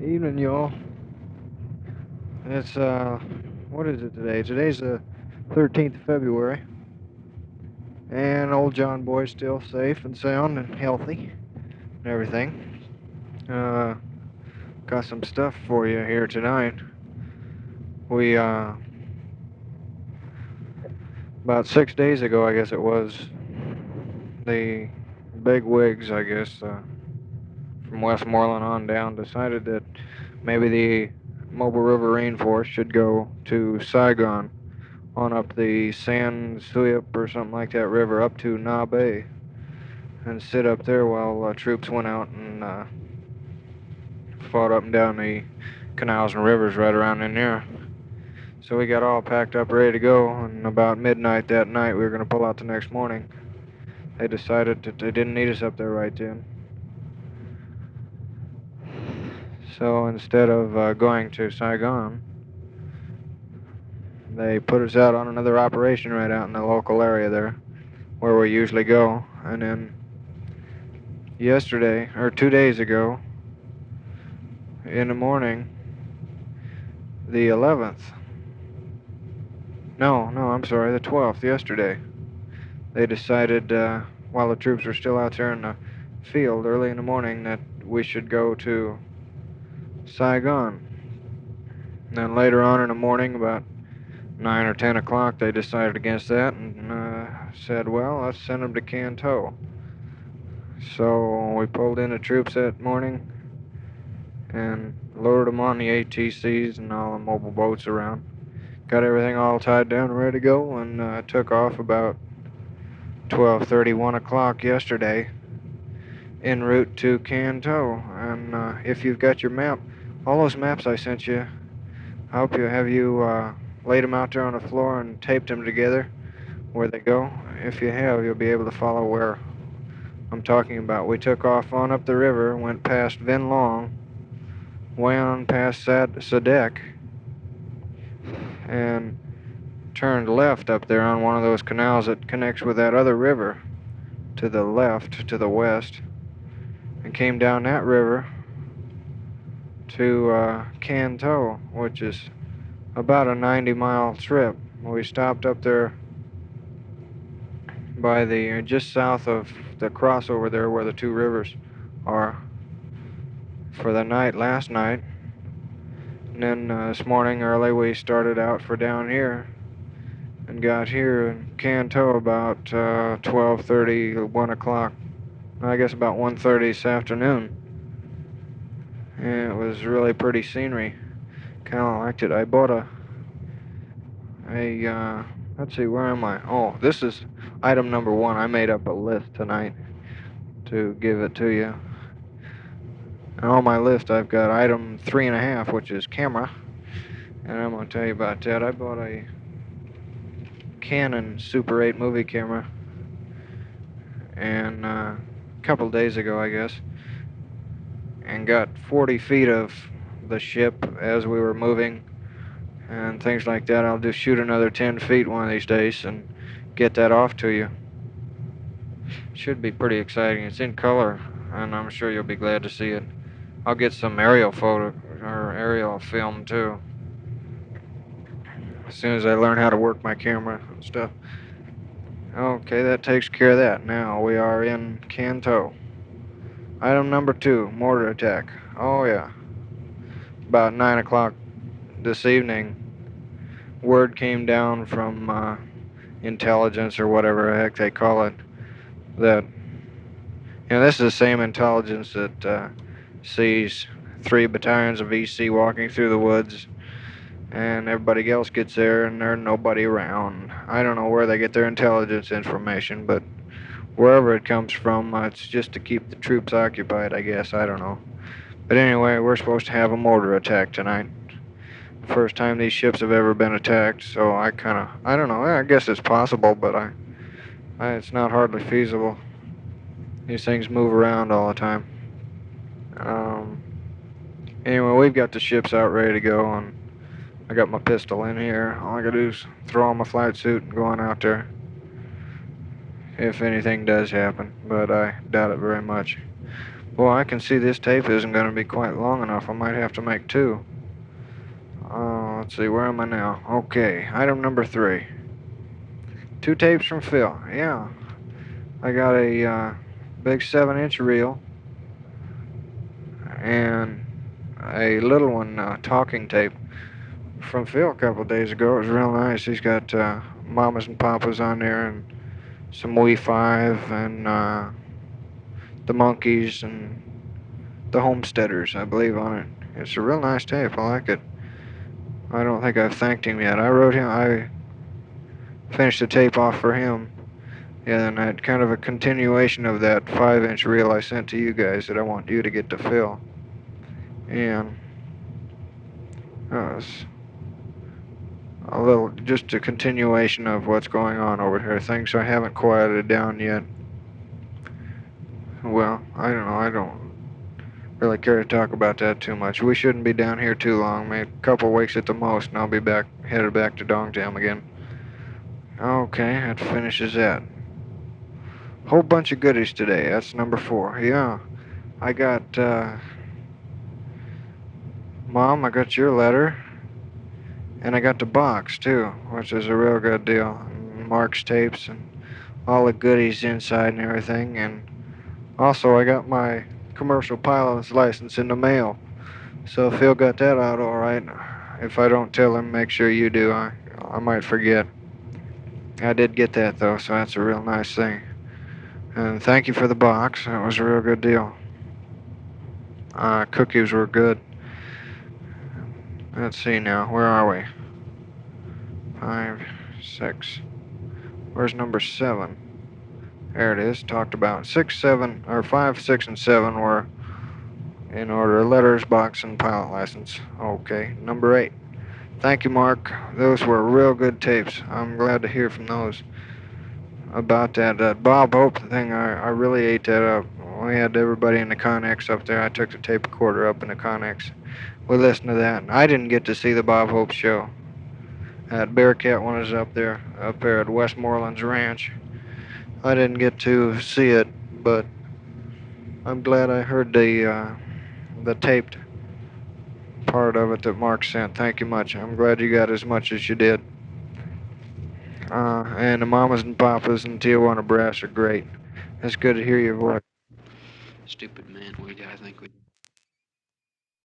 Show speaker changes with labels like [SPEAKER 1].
[SPEAKER 1] Evening, y'all. It's what is it today? Today's the 13th of February, and old John Boy's still safe and sound and healthy and everything. Uh, got some stuff for you here tonight. We about 6 days ago, I guess it was, the big wigs, I guess, from Westmoreland on down, decided that maybe the Mobile Riverine Force should go to Saigon on up the San Suyap or something like that river up to Na Bay and sit up there while troops went out and fought up and down the canals and rivers right around in there. So we got all packed up, ready to go, and about midnight that night we were going to pull out the next morning. They decided that they didn't need us up there right then. So instead of going to Saigon, they put us out on another operation right out in the local area there where we usually go. And then yesterday, or 2 days ago, in the morning, the 11th, no, I'm sorry, the 12th, yesterday, they decided, while the troops were still out there in the field early in the morning, that we should go to Saigon. And then later on in the morning, about 9 or 10 o'clock, they decided against that and said, well, let's send them to Can Tho. So we pulled in the troops that morning and loaded them on the ATCs and all the mobile boats around. Got everything all tied down and ready to go, and took off about 12:30, 1 o'clock yesterday en route to Can Tho. And if you've got your map, all those maps I sent you, I hope you laid them out there on the floor and taped them together where they go. If you have, you'll be able to follow where I'm talking about. We took off on up the river, went past Vin Long, way on past Sadek, and turned left up there on one of those canals that connects with that other river to the left, to the west, and came down that river to Can Tho, which is about a 90-mile trip. We stopped up there by the just south of the crossover there where the two rivers are for the night last night. And then this morning early we started out for down here and got here in Can Tho about 12:30, 1 o'clock. I guess about 1:30 this afternoon. And it was really pretty scenery. Kind of liked it. I bought a let's see, where am I? Oh, this is item number 1. I made up a list tonight to give it to you. And on my list, I've got item 3.5, which is camera. And I'm going to tell you about that. I bought a Canon Super 8 movie camera, and a couple days ago, I guess, and got 40 feet of the ship as we were moving and things like that. I'll just shoot another 10 feet one of these days and get that off to you. Should be pretty exciting. It's in color, and I'm sure you'll be glad to see it. I'll get some aerial photo or aerial film too as soon as I learn how to work my camera and stuff. Okay, that takes care of that. Now we are in Can Tho. Item number 2, mortar attack. Oh yeah. About 9 o'clock this evening, word came down from intelligence or whatever the heck they call it, that, this is the same intelligence that sees 3 battalions of EC walking through the woods, and everybody else gets there and there's nobody around. I don't know where they get their intelligence information, but wherever it comes from, it's just to keep the troops occupied, I guess. I don't know. But anyway, we're supposed to have a mortar attack tonight. First time these ships have ever been attacked, so I don't know. I guess it's possible, but it's not hardly feasible. These things move around all the time. Anyway, we've got the ships out ready to go, and I got my pistol in here. All I gotta do is throw on my flight suit and go on out there, if anything does happen, but I doubt it very much. Well, I can see this tape isn't going to be quite long enough. I might have to make two. Let's see, where am I now? Okay, item number 3. 2 tapes from Phil. Yeah, I got a big 7-inch reel and a little one talking tape from Phil a couple of days ago. It was real nice. He's got Mamas and Papas on there and some Wee 5 and the Monkees and the Homesteaders, I believe, on it. It's a real nice tape. I like it. I don't think I've thanked him yet. I finished the tape off for him. Yeah, and I had kind of a continuation of that 5-inch reel I sent to you guys that I want you to get to Phil. And it's a little, just a continuation of what's going on over here. Things I haven't quieted down yet. Well, I don't know. I don't really care to talk about that too much. We shouldn't be down here too long. Maybe a couple weeks at the most, and I'll be headed back to Dongtown again. Okay, that finishes that. Whole bunch of goodies today. That's number 4. Yeah, I got Mom, I got your letter, and I got the box too, which is a real good deal. Mark's tapes and all the goodies inside and everything. And also I got my commercial pilot's license in the mail. So Phil got that out all right. If I don't tell him, make sure you do. I might forget. I did get that though, so that's a real nice thing. And thank you for the box. That was a real good deal. Cookies were good. Let's see now. Where are we? 5, 6. Where's number 7? There it is. Talked about 6, 7, or 5, 6, and 7 were in order: letters, box, and pilot license. Okay. Number 8. Thank you, Mark. Those were real good tapes. I'm glad to hear from those. About that Bob Hope thing, I really ate that up. We had everybody in the Connex up there. I took the tape recorder up in the Connex. We listened to that. I didn't get to see the Bob Hope show. That Bearcat one is up there at Westmoreland's ranch. I didn't get to see it, but I'm glad I heard the taped part of it that Mark sent. Thank you much. I'm glad you got as much as you did. And the Mamas and Papas and Tijuana Brass are great. It's good to hear your voice.
[SPEAKER 2] Stupid man, we I think we